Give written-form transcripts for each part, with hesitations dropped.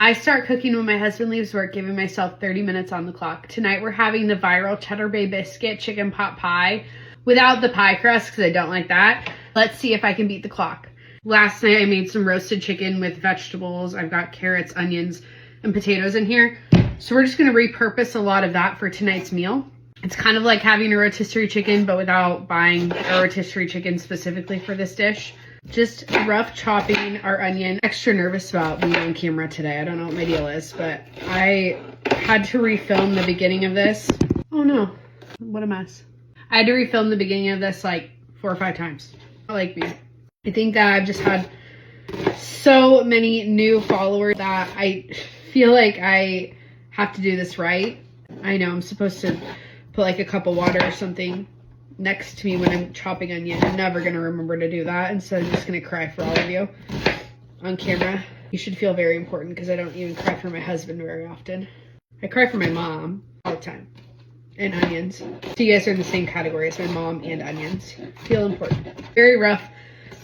I start cooking when my husband leaves work, giving myself 30 minutes on the clock. Tonight we're having the viral Cheddar Bay Biscuit chicken pot pie without the pie crust because I don't like that. Let's see if I can beat the clock. Last night I made some roasted chicken with vegetables. I've got carrots, onions, and potatoes in here. So we're just going to repurpose a lot of that for tonight's meal. It's kind of like having a rotisserie chicken, but without buying a rotisserie chicken specifically for this dish. Just rough chopping our onion. Extra nervous about being on camera today. I don't know what my deal is, but I had to refilm the beginning of this. Oh no, what a mess. I had to refilm the beginning of this like 4 or 5 times. I like me. I think that I've just had so many new followers that I feel like I have to do this right. I know I'm supposed to put like a cup of water or something next to me when I'm chopping onion. I'm never going to remember to do that. Instead, I'm just going to cry for all of you on camera. You should feel very important because I don't even cry for my husband very often. I cry for my mom all the time. And onions. So you guys are in the same category as my mom and onions. Feel important. Very rough.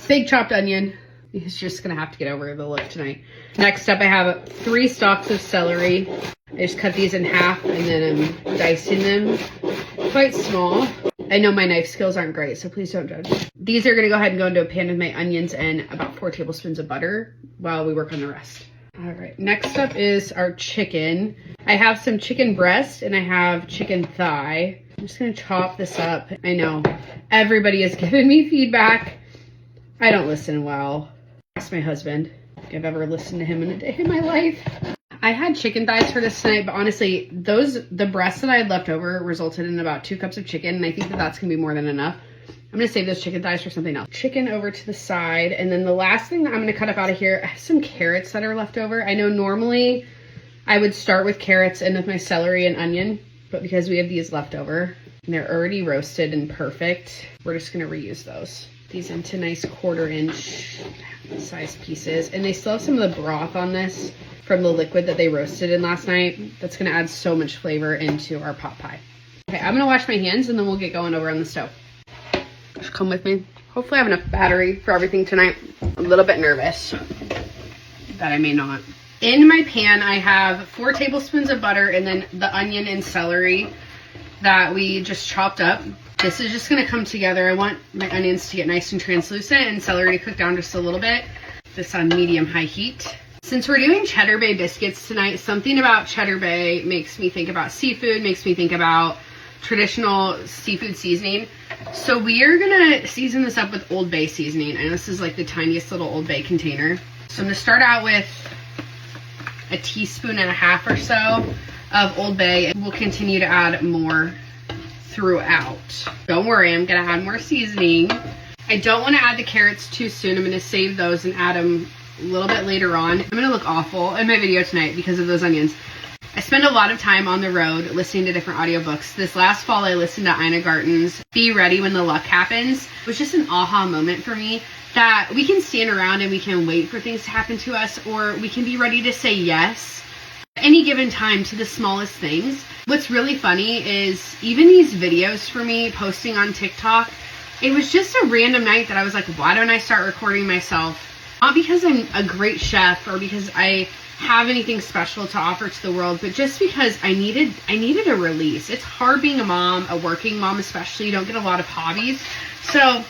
Big chopped onion. He's just going to have to get over the look tonight. Next up, I have 3 stalks of celery. I just cut these in half and then I'm dicing them quite small. I know my knife skills aren't great, so please don't judge. These are going to go ahead and go into a pan with my onions and about 4 tablespoons of butter while we work on the rest. All right, next up is our chicken. I have some chicken breast and I have chicken thigh. I'm just going to chop this up. I know everybody has given me feedback. I don't listen well. Ask my husband if I've ever listened to him in a day in my life. I had chicken thighs for this tonight, but honestly, the breasts that I had left over resulted in about 2 cups of chicken, and I think that that's going to be more than enough. I'm going to save those chicken thighs for something else. Chicken over to the side, and then the last thing that I'm going to cut up out of here, I have some carrots that are left over. I know normally I would start with carrots and with my celery and onion, but because we have these left over, and they're already roasted and perfect, we're just going to reuse those. These into nice 1/4 inch size pieces, and they still have some of the broth on this from the liquid that they roasted in last night. That's going to add so much flavor into our pot pie. Okay, I'm going to wash my hands and then we'll get going over on the stove. Just come with me. Hopefully I have enough battery for everything tonight. I'm a little bit nervous that I may not. In my pan, I have 4 tablespoons of butter and then the onion and celery that we just chopped up. This is just going to come together. I want my onions to get nice and translucent and celery to cook down just a little bit. This on medium-high heat. Since we're doing Cheddar Bay biscuits tonight, something about Cheddar Bay makes me think about seafood, makes me think about traditional seafood seasoning. So we are gonna season this up with Old Bay seasoning, and this is like the tiniest little Old Bay container. So I'm gonna start out with 1.5 teaspoons or so of Old Bay, and we'll continue to add more throughout. Don't worry, I'm gonna add more seasoning. I don't want to add the carrots too soon. I'm gonna save those and add them a little bit later on. I'm gonna look awful in my video tonight because of those onions. I spend a lot of time on the road listening to different audiobooks. This last fall I listened to Ina Garten's Be Ready When the Luck Happens. It was just an aha moment for me that we can stand around and we can wait for things to happen to us, or we can be ready to say yes at any given time to the smallest things. What's really funny is even these videos for me posting on TikTok, it was just a random night that I was like, why don't I start recording myself? Not because I'm a great chef or because I have anything special to offer to the world, but just because I needed a release. It's hard being a mom, a working mom especially. You don't get a lot of hobbies. So I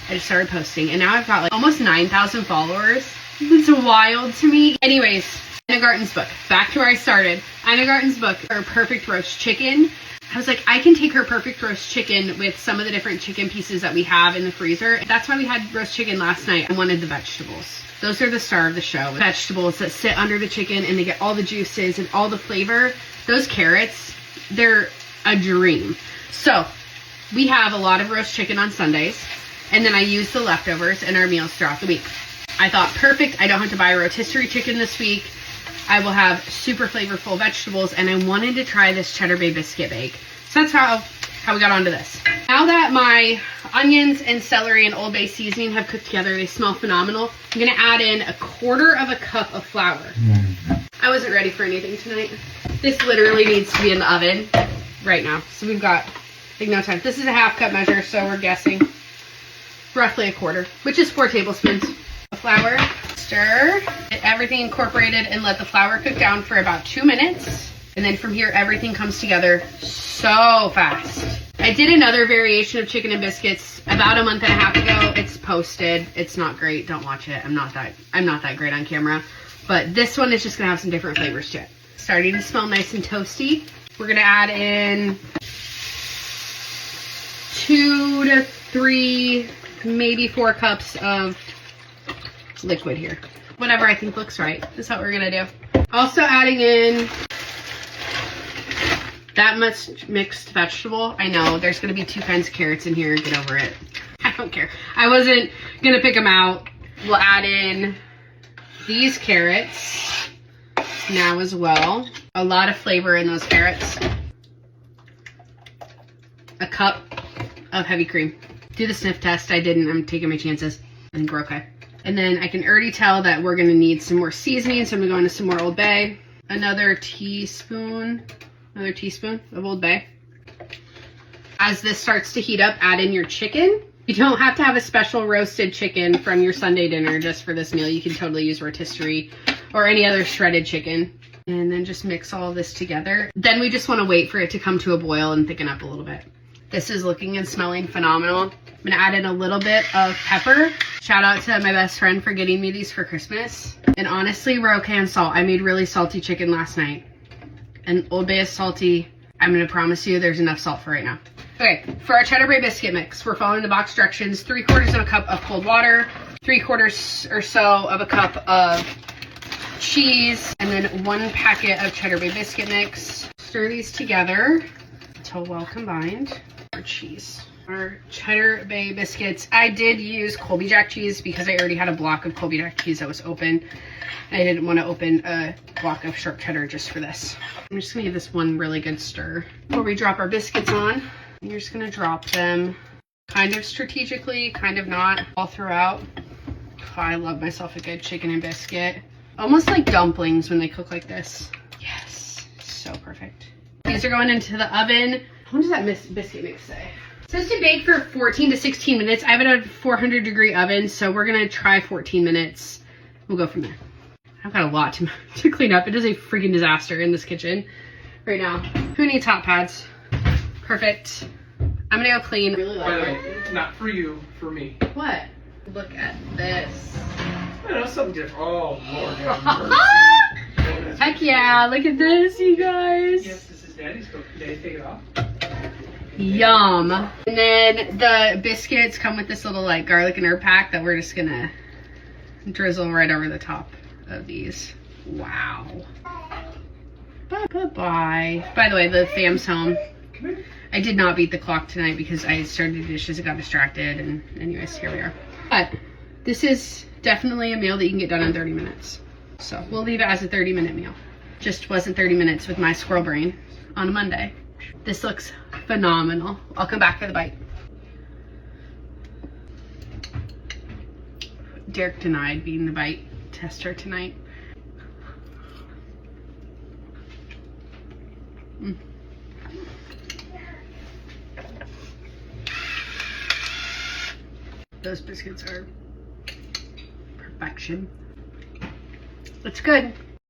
just started posting, and now I've got like almost 9,000 followers. It's wild to me. Anyways, Ina Garten's book. Back to where I started. Ina Garten's book, her perfect roast chicken. I was like, I can take her perfect roast chicken with some of the different chicken pieces that we have in the freezer. That's why we had roast chicken last night. I wanted the vegetables. Those are the star of the show. Vegetables that sit under the chicken and they get all the juices and all the flavor. Those carrots, they're a dream. So we have a lot of roast chicken on Sundays, and then I use the leftovers in our meals throughout the week. I thought, perfect. I don't have to buy a rotisserie chicken this week. I will have super flavorful vegetables, and I wanted to try this Cheddar Bay biscuit bake. So that's how we got onto this. Now that my onions and celery and Old Bay seasoning have cooked together, they smell phenomenal. I'm gonna add in 1/4 cup of flour. I wasn't ready for anything tonight. This literally needs to be in the oven right now. So we've got like no time. This is a 1/2 cup measure, so we're guessing roughly 1/4, which is 4 tablespoons of flour. Stir. Get everything incorporated and let the flour cook down for about 2 minutes. And then from here, everything comes together so fast. I did another variation of chicken and biscuits about a month and a half ago. It's posted. It's not great. Don't watch it. I'm not that great on camera. But this one is just gonna have some different flavors to it. Starting to smell nice and toasty. We're gonna add in 2 to 3, maybe 4 cups of liquid here. Whatever I think looks right is what we're gonna do. Also adding in that much mixed vegetable. I know there's gonna be 2 kinds of carrots in here. Get over it. I don't care. I wasn't gonna pick them out. We'll add in these carrots now as well. A lot of flavor in those carrots. A cup of heavy cream. Do the sniff test. I didn't. I'm taking my chances. I think we're okay. And then I can already tell that we're gonna need some more seasoning, so I'm gonna go into some more Old Bay. Another teaspoon of Old Bay. As this starts to heat up, add in your chicken. You don't have to have a special roasted chicken from your Sunday dinner just for this meal. You can totally use rotisserie or any other shredded chicken. And then just mix all this together. Then we just want to wait for it to come to a boil and thicken up a little bit. This is looking and smelling phenomenal. I'm gonna add in a little bit of pepper. Shout out to my best friend for getting me these for Christmas. And honestly, we're okay on salt. I made really salty chicken last night. And Old Bay is salty. I'm gonna promise you there's enough salt for right now. Okay, for our Cheddar Bay biscuit mix, we're following the box directions. 3/4 of a cup of cold water, 3/4 or so of a cup of cheese, and then 1 packet of Cheddar Bay biscuit mix. Stir these together until well combined. Our cheese. Our Cheddar Bay biscuits. I did use Colby Jack cheese because I already had a block of Colby Jack cheese that was open. I didn't want to open a block of sharp cheddar just for this. I'm just gonna give this one really good stir. Before we drop our biscuits on, you're just gonna drop them kind of strategically, kind of not, all throughout. Oh, I love myself a good chicken and biscuit. Almost like dumplings when they cook like this. Yes, so perfect. These are going into the oven. How does that biscuit mix say? It says to bake for 14 to 16 minutes. I have it at a 400-degree oven, so we're gonna try 14 minutes. We'll go from there. I've got a lot to clean up. It is a freaking disaster in this kitchen right now. Who needs hot pads? Perfect. I'm gonna go clean. Really By the way, not for you, for me. What? Look at this. I know something different. Oh, Lord have mercy. Heck yeah, look at this, you guys. Yes, this is Daddy's book. Daddy, take it off. Yum. And then the biscuits come with this little like garlic and herb pack that we're just gonna drizzle right over the top of these. Wow. Bye-bye. By the way, the fam's home. I did not beat the clock tonight because I started dishes and got distracted, and anyways, here we are. But this is definitely a meal that you can get done in 30 minutes. So we'll leave it as a 30-minute meal. Just wasn't 30 minutes with my squirrel brain on a Monday. This looks phenomenal. I'll come back for the bite. Derek denied being the bite tester tonight. Those biscuits are perfection. It's good.